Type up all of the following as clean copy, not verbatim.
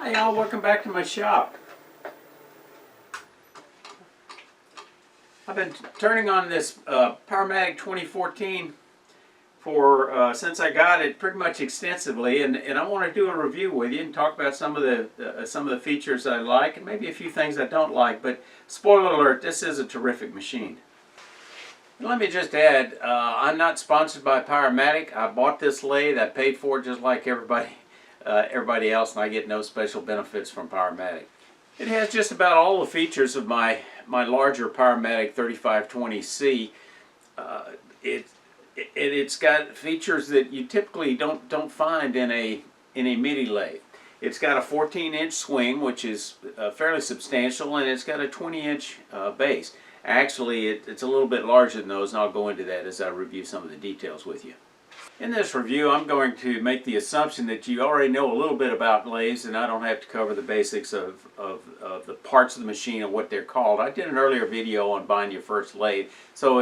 Hi y'all, welcome back to my shop. I've been turning on this Powermatic 2014 for since I got it pretty much extensively, and I want to do a review with you and talk about some of the features I like and maybe a few things I don't like. But spoiler alert, this is a terrific machine. And let me just add, I'm not sponsored by Powermatic. I bought this lathe. I paid for it just like everybody else, and I get no special benefits from Powermatic. It has just about all the features of my larger Powermatic 3520C. It's got features that you typically don't find in a Midi lathe. It's got a 14-inch swing, which is fairly substantial, and it's got a 20-inch base. Actually, it's a little bit larger than those, and I'll go into that as I review some of the details with you. In this review, I'm going to make the assumption that you already know a little bit about lathes, and I don't have to cover the basics of the parts of the machine and what they're called. I did an earlier video on buying your first lathe, so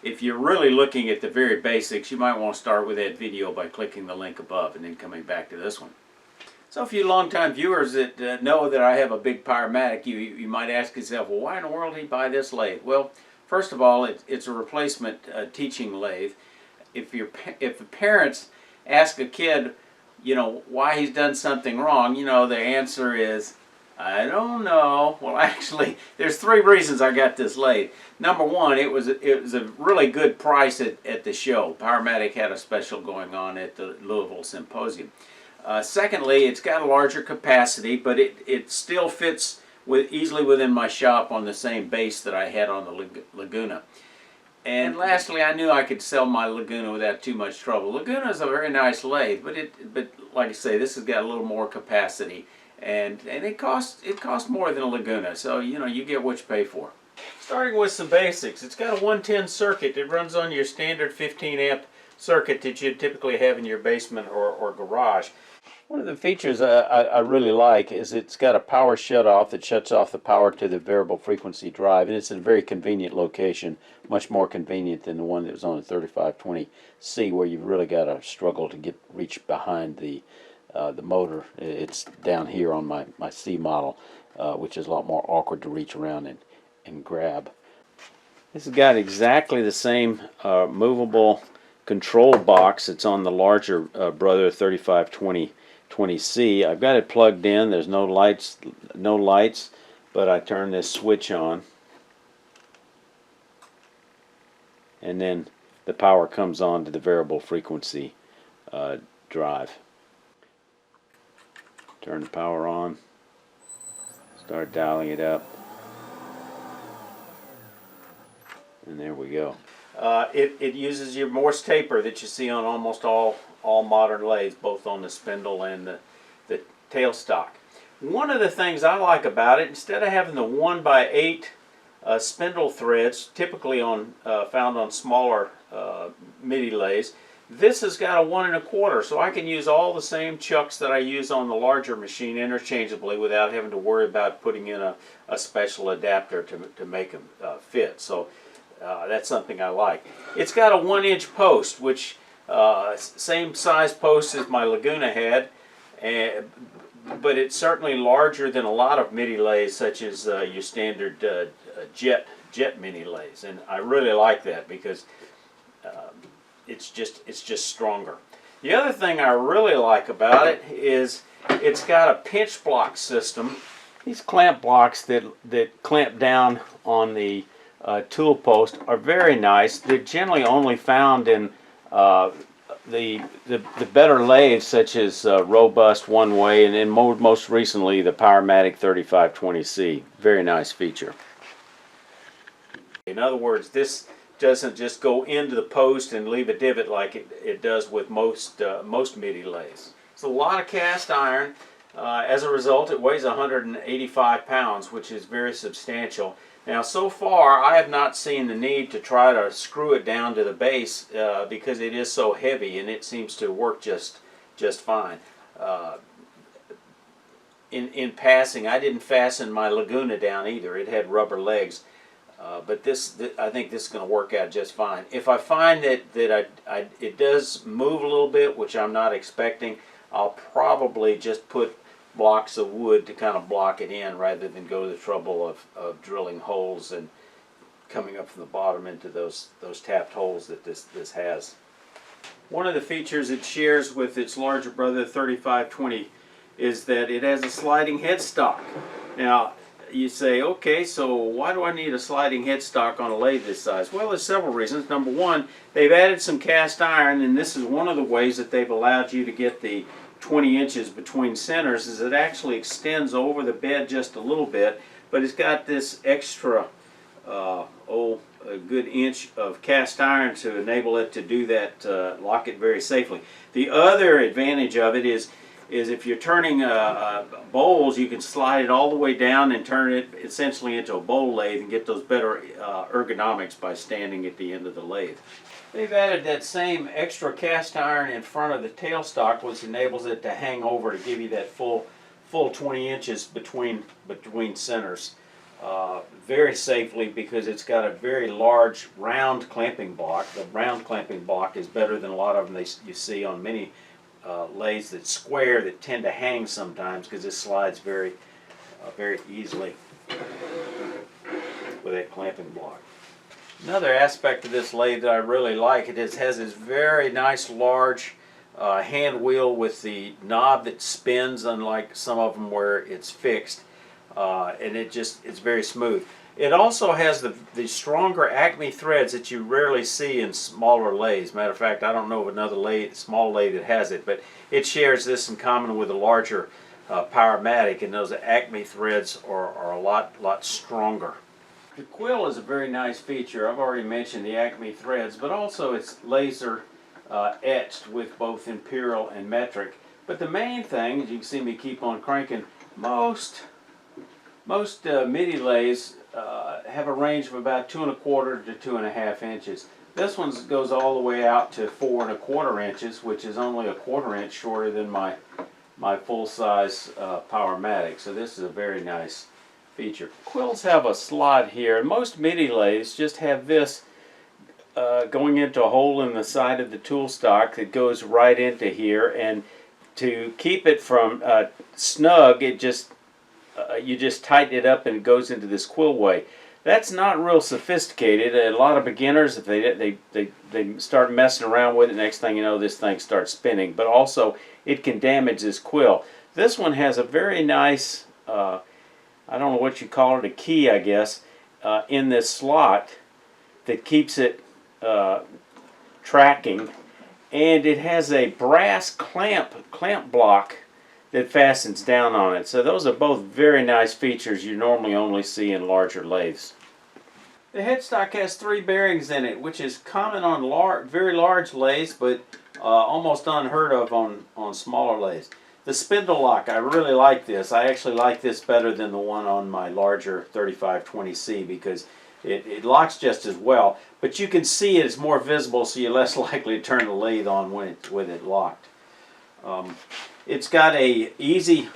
if you're really looking at the very basics, you might want to start with that video by clicking the link above and then coming back to this one. So if you longtime viewers that know that I have a big Powermatic, you might ask yourself, well, why in the world did he buy this lathe? Well, first of all, it's a replacement teaching lathe. If the parents ask a kid, you know, why he's done something wrong, you know, the answer is, I don't know. Well, actually, there's three reasons I got this lathe. Number one, it was a really good price at the show. Powermatic had a special going on at the Louisville Symposium. Secondly, it's got a larger capacity, but it still fits easily within my shop on the same base that I had on the Laguna. And lastly, I knew I could sell my Laguna without too much trouble. Laguna is a very nice lathe, but like I say, this has got a little more capacity, and it costs more than a Laguna. So you know, you get what you pay for. Starting with some basics, it's got a 110 circuit that runs on your standard 15 amp circuit that you typically have in your basement or garage. One of the features I really like is it's got a power shutoff that shuts off the power to the variable frequency drive, and it's in a very convenient location, much more convenient than the one that was on the 3520C, where you've really got to struggle to reach behind the motor. It's down here on my C model, which is a lot more awkward to reach around and grab. This has got exactly the same movable control box that's on the larger brother 3520C. I've got it plugged in. There's no lights, but I turn this switch on, and then the power comes on to the variable frequency drive. Turn the power on, start dialing it up, and there we go. It uses your Morse taper that you see on almost all modern lathes, both on the spindle and the tailstock. One of the things I like about it, instead of having the 1x8 spindle threads typically found on smaller Midi lathes, this has got a 1 1/4, so I can use all the same chucks that I use on the larger machine interchangeably without having to worry about putting in a special adapter to make them fit. So that's something I like. It's got a 1-inch post, which same size post as my Laguna had, but it's certainly larger than a lot of Midi lathes, such as your standard jet Midi lathes, and I really like that because it's just stronger. The other thing I really like about it is it's got a pinch block system. These clamp blocks that clamp down on the tool post are very nice. They're generally only found in the better lathes, such as robust one-way, and then most recently the Powermatic 3520C. Very nice feature. In other words, this doesn't just go into the post and leave a divot like it does with most Midi lathes. It's a lot of cast iron. As a result, it weighs 185 pounds, which is very substantial. Now, so far, I have not seen the need to try to screw it down to the base because it is so heavy, and it seems to work just fine. In passing, I didn't fasten my Laguna down either. It had rubber legs, but I think this is going to work out just fine. If I find that it does move a little bit, which I'm not expecting, I'll probably just put blocks of wood to kind of block it in rather than go to the trouble of drilling holes and coming up from the bottom into those tapped holes that this has. One of the features it shares with its larger brother, the 3520, is that it has a sliding headstock. Now, you say, okay, so why do I need a sliding headstock on a lathe this size? Well, there's several reasons. Number one, they've added some cast iron, and this is one of the ways that they've allowed you to get the 20 inches between centers, is it actually extends over the bed just a little bit, but it's got this extra, a good inch of cast iron to enable it to do that, lock it very safely. The other advantage of it is if you're turning bowls, you can slide it all the way down and turn it essentially into a bowl lathe and get those better ergonomics by standing at the end of the lathe. They've added that same extra cast iron in front of the tailstock, which enables it to hang over to give you that full 20 inches between centers. Very safely, because it's got a very large round clamping block. The round clamping block is better than a lot of them you see on many lathes that's square that tend to hang sometimes, because it slides very easily with that clamping block. Another aspect of this lathe that I really like, it has this very nice large hand wheel with the knob that spins, unlike some of them where it's fixed, and it's very smooth. It also has the stronger Acme threads that you rarely see in smaller lathes. Matter of fact, I don't know of another small lathe that has it, but it shares this in common with a larger Powermatic, and those Acme threads are a lot stronger. The quill is a very nice feature. I've already mentioned the Acme threads, but also it's laser etched with both imperial and metric. But the main thing, as you can see me keep on cranking, most Midi lathes have a range of about 2 1/4 to 2.5 inches. This one goes all the way out to 4 1/4 inches, which is only a 1/4 inch shorter than my full-size Powermatic. So this is a very nice feature. Quills have a slot here, and most Midi lathes just have this going into a hole in the side of the tool stock that goes right into here, and to keep it from snug, you just tighten it up and it goes into this quill way. That's not real sophisticated. A lot of beginners, if they start messing around with it, next thing you know, this thing starts spinning. But also, it can damage this quill. This one has a very nice, I don't know what you call it, a key, I guess, in this slot that keeps it tracking, and it has a brass clamp block that fastens down on it. So those are both very nice features you normally only see in larger lathes. The headstock has 3 bearings in it, which is common on very large lathes, but almost unheard of on smaller lathes. The spindle lock, I really like this. I actually like this better than the one on my larger 3520C, because it locks just as well, but you can see it's more visible, so you're less likely to turn the lathe on with it locked. It's got a easy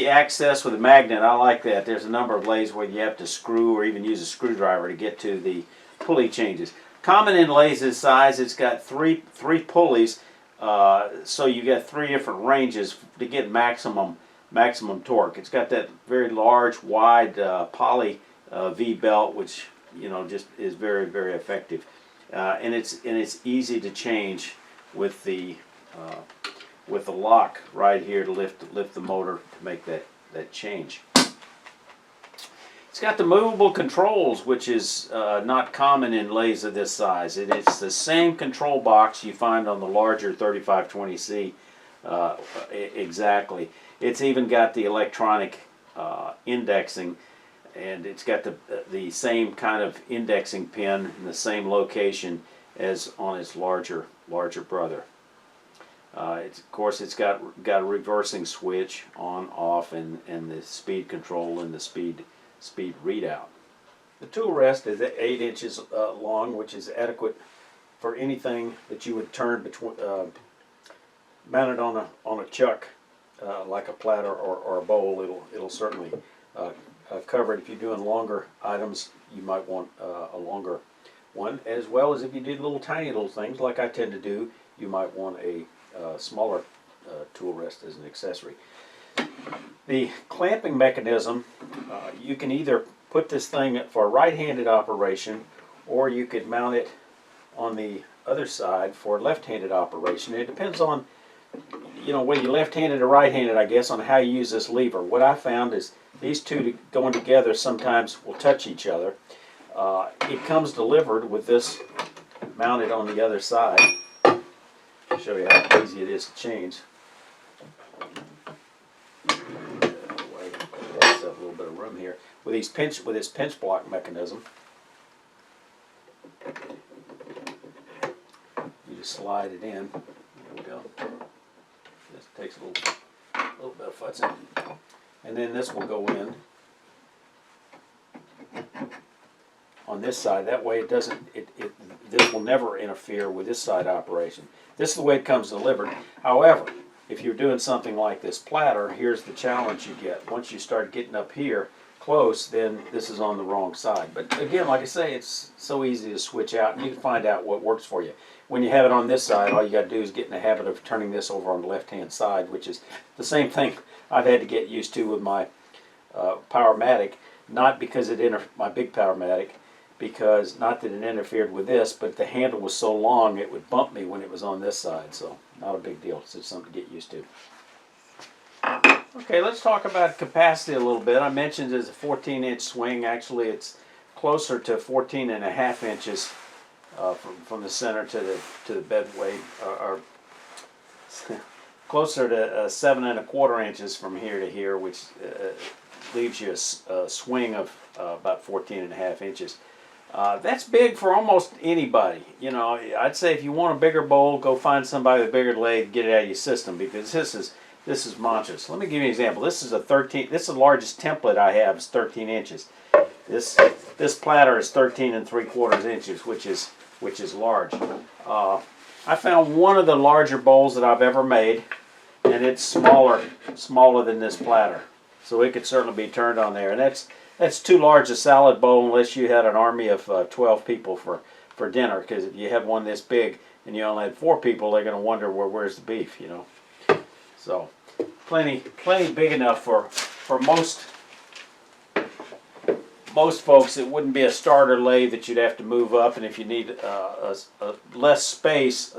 access with a magnet. I like that. There's a number of lathes where you have to screw or even use a screwdriver to get to the pulley changes. Common in lathes this size, it's got three pulleys, so you get 3 different ranges to get maximum torque. It's got that very large, wide poly V belt, which just is very effective, and it's easy to change with the lock right here to lift the motor to make that change. It's got the movable controls, which is not common in lathes of this size. It's the same control box you find on the larger 3520C exactly. It's even got the electronic indexing, and it's got the same kind of indexing pin in the same location as on its larger brother. Of course, it's got a reversing switch on, off, and the speed control and the speed readout. The tool rest is 8 inches long, which is adequate for anything that you would turn mounted on a chuck, like a platter or a bowl. It'll certainly cover it. If you're doing longer items, you might want a longer one, as well as if you did tiny little things like I tend to do, you might want a smaller tool rest as an accessory. The clamping mechanism, you can either put this thing for a right-handed operation, or you could mount it on the other side for a left-handed operation. It depends on, whether you're left-handed or right-handed, I guess, on how you use this lever. What I found is these two going together sometimes will touch each other. It comes delivered with this mounted on the other side. I'll show you how easy it is to change. That's a little bit of room here with this pinch block mechanism. You just slide it in. There we go. This takes a little bit of futzing, and then this will go in on this side. That way it doesn't. This will never interfere with this side operation. This is the way it comes delivered. However, if you're doing something like this platter, here's the challenge you get. Once you start getting up here close, then this is on the wrong side. But again, like I say, it's so easy to switch out, and you can find out what works for you. When you have it on this side, all you got to do is get in the habit of turning this over on the left-hand side, which is the same thing I've had to get used to with my Powermatic. Not because my big Powermatic, because not that it interfered with this, but the handle was so long it would bump me when it was on this side. So not a big deal. It's just something to get used to. Okay, let's talk about capacity a little bit. I mentioned it's a 14-inch swing. Actually, it's closer to 14.5 inches from the center to the bed weight, or closer to 7 1/4 inches from here to here, which leaves you a swing of about 14.5 inches. That's big for almost anybody. I'd say if you want a bigger bowl, go find somebody with a bigger lathe, get it out of your system, because this is monstrous. Let me give you an example. This is the largest template I have is 13 inches. This platter is 13 3/4 inches, which is large. I found one of the larger bowls that I've ever made, and it's smaller than this platter, so it could certainly be turned on there. And that's too large a salad bowl unless you had an army of 12 people for dinner, because if you have one this big and you only had 4 people, they're going to wonder where's the beef, So plenty big enough for most folks. It wouldn't be a starter lathe that you'd have to move up, and if you need a less space,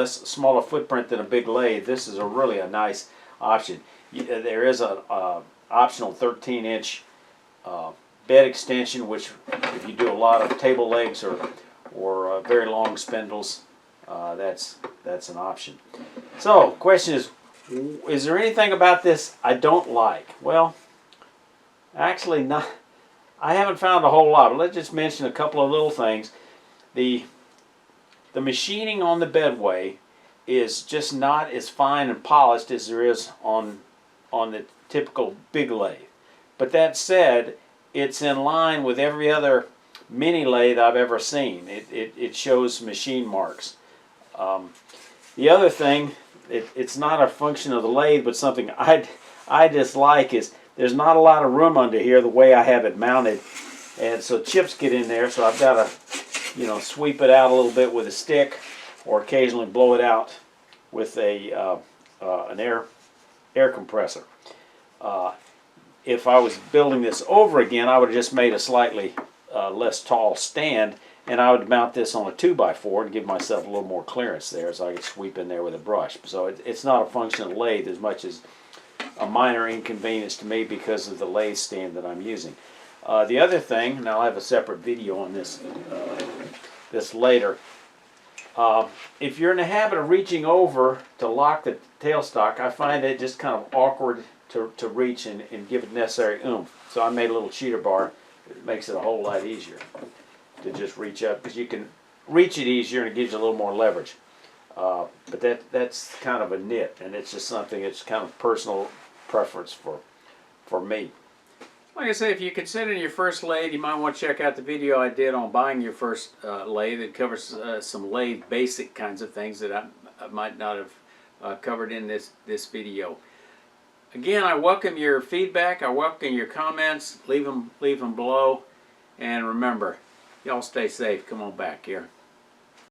smaller footprint than a big lathe, this is really a nice option. There is an optional 13-inch bed extension, which if you do a lot of table legs or very long spindles, that's an option. So, question is there anything about this I don't like? Well, actually not. I haven't found a whole lot, but let's just mention a couple of little things. The machining on the bedway is just not as fine and polished as there is on the typical big lathe. But that said, it's in line with every other mini lathe I've ever seen. It shows machine marks. The other thing, it's not a function of the lathe, but something I dislike is there's not a lot of room under here the way I have it mounted, and so chips get in there. So I've got to, sweep it out a little bit with a stick, or occasionally blow it out with an air compressor. If I was building this over again, I would have just made a slightly less tall stand, and I would mount this on a 2x4 and give myself a little more clearance there, so I could sweep in there with a brush. So it's not a function of the lathe as much as a minor inconvenience to me because of the lathe stand that I'm using. The other thing, and I'll have a separate video on this later, if you're in the habit of reaching over to lock the tailstock, I find it just kind of awkward to reach and give it necessary oomph. So I made a little cheater bar. It makes it a whole lot easier to just reach up, because you can reach it easier and it gives you a little more leverage. But that's kind of a nit, and it's just something, it's kind of personal preference for me. Like I say, if you're considering your first lathe, you might want to check out the video I did on buying your first lathe. It covers some lathe basic kinds of things that I might not have covered in this video. Again, I welcome your feedback. I welcome your comments. Leave them below. And remember, y'all stay safe. Come on back here.